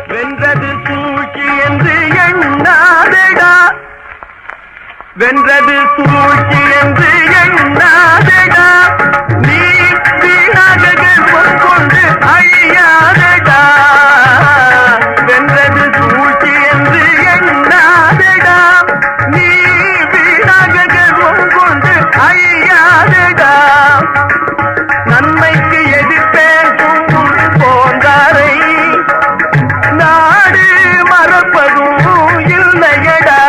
வென்றது சூழ்ச்சி என்று எண்ணாதடா, வென்றது சூழ்ச்சி என்று எண்ணாதடா, நீ வீணாக கொண்டு அழியாதடா. வென்றது சூழ்ச்சி என்று எண்ணாதடா, நீ வீணாக கொண்டு அழியாதடா. நன்மைக்கு எதிர்ப்பேசும் போந்தாரை நாடு மறப்பதும் இல்லையடா.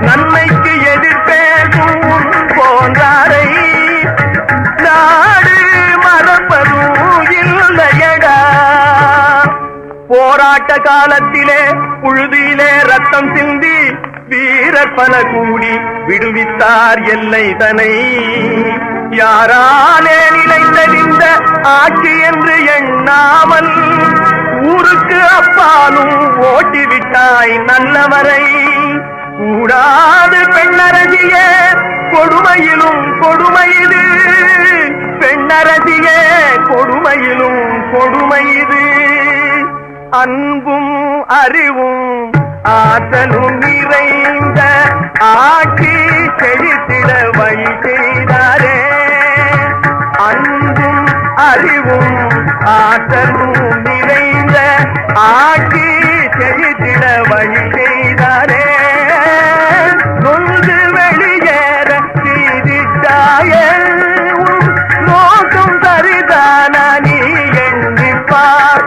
நன்மைக்கு எதிர்ப்பேசும் போந்தாரை நாடு மறப்பதும் இல்லையடா. போராட்ட காலத்திலே புழுதியிலே ரத்தம் சிந்தி வீரர் பல கூடி விடுவித்தார் எல்லை தனை. யாராலே நிலைத்தறிந்த ஆட்சி என்று எண்ணாமல் ஊருக்கு அப்பாலும் ஓட்டிவிட்டாய் நல்லவரை. கூடாது பெண்ணரசியே கொடுமையிலும் கொடுமையிது, பெண்ணரசியே கொடுமையிலும் கொடுமையிது. அன்பும் அறிவும் ஆற்றலும் நிறைந்த ஆட்சி செழித்திட வழி செய்தாரே. அன்பும் அறிவும் ஆற்றலும் நிறைந்த ஆட்சி செழித்திட வழி செய்தாரே. நொந்து வெளியேற செய்திட்டாயே, நோக்கம் சரிதானா நீ எண்ணிப்பார்.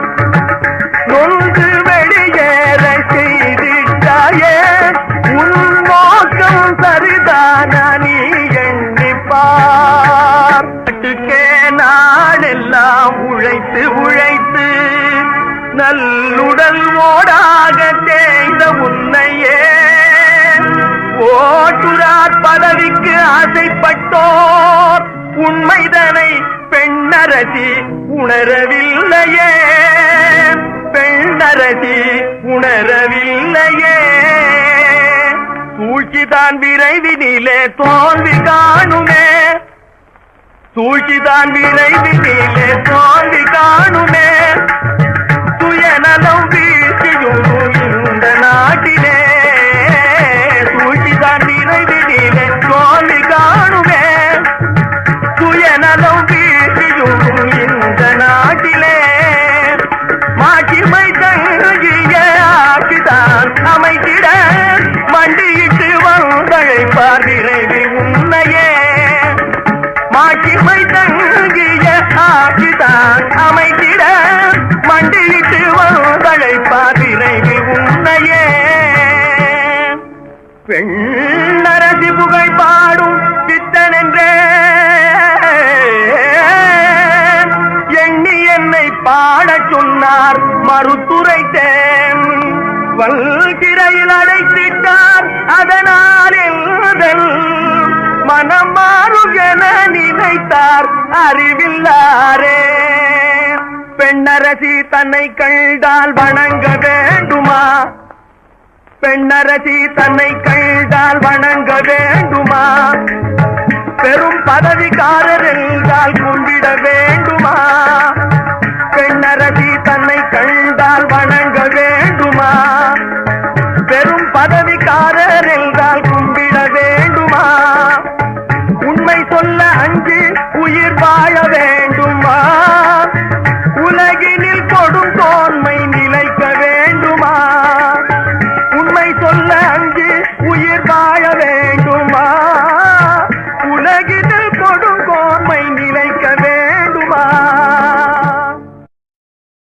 நொந்து வெளியேற செய்திட்டாயே, உன் நோக்கம் சரிதானா நீ எண்ணிப்பார். கட்டுக்கே நாளெல்லாம் உழைத்து உழைத்து நல்லுடல் ஓடாக தேய்ந்த உன்னையே ஓட்டுரார் பதவிக்கு ஆசைப்பட்டோர் உண்மைதனை பெண்ணரசி உணரவில்லையே, பெண்ணரசி உணரவில்லையே. சூழ்ச்சிதான் விரைவினிலே தோல்வி காணுமே, சூழ்ச்சிதான் விரைவினிலே தோல்வி காணுமே. சுயநலம் வீழ்ச்சியும் இந்த நாட்டிலே, சூழ்ச்சிதான் விரைவினிலே தோல்வி காணுமே. சுயநலம் வீழ்ச்சியும் இந்த நாட்டிலே. மாட்சிமை தங்கிய ஆட்சிதான் அமைத்திட மண்டியிட்டு வந்தழைப்பார் விரைவி உன்னையே. மாட்சிமை தங்கிய ஆட்சிதான் அமைத்திட மண்டியிட்டு வந்தழைப்பார் விரைவி உன்னையே. பெண்ணரசி புகழ் பாடும் பித்தனென்றே எண்ணி என்னை பாடச் சொன்னார் மறுத்துரைத்தேன். வல்கிரையில் அடைத்திட்டார் அதனால் எழுதல் மனம் மாறும் என நினைத்தார் அறிவில்லாரே. பெண்ணரசி தன்னை கண்டால் வணங்க வேண்டுமா, பெண்ணரசி தன்னை கண்டால் வணங்க வேண்டுமா. பெரும் பதவிக்காரர் என்றால் கும்பிட வேண்டுமா. பெண்ணரசி தன்னை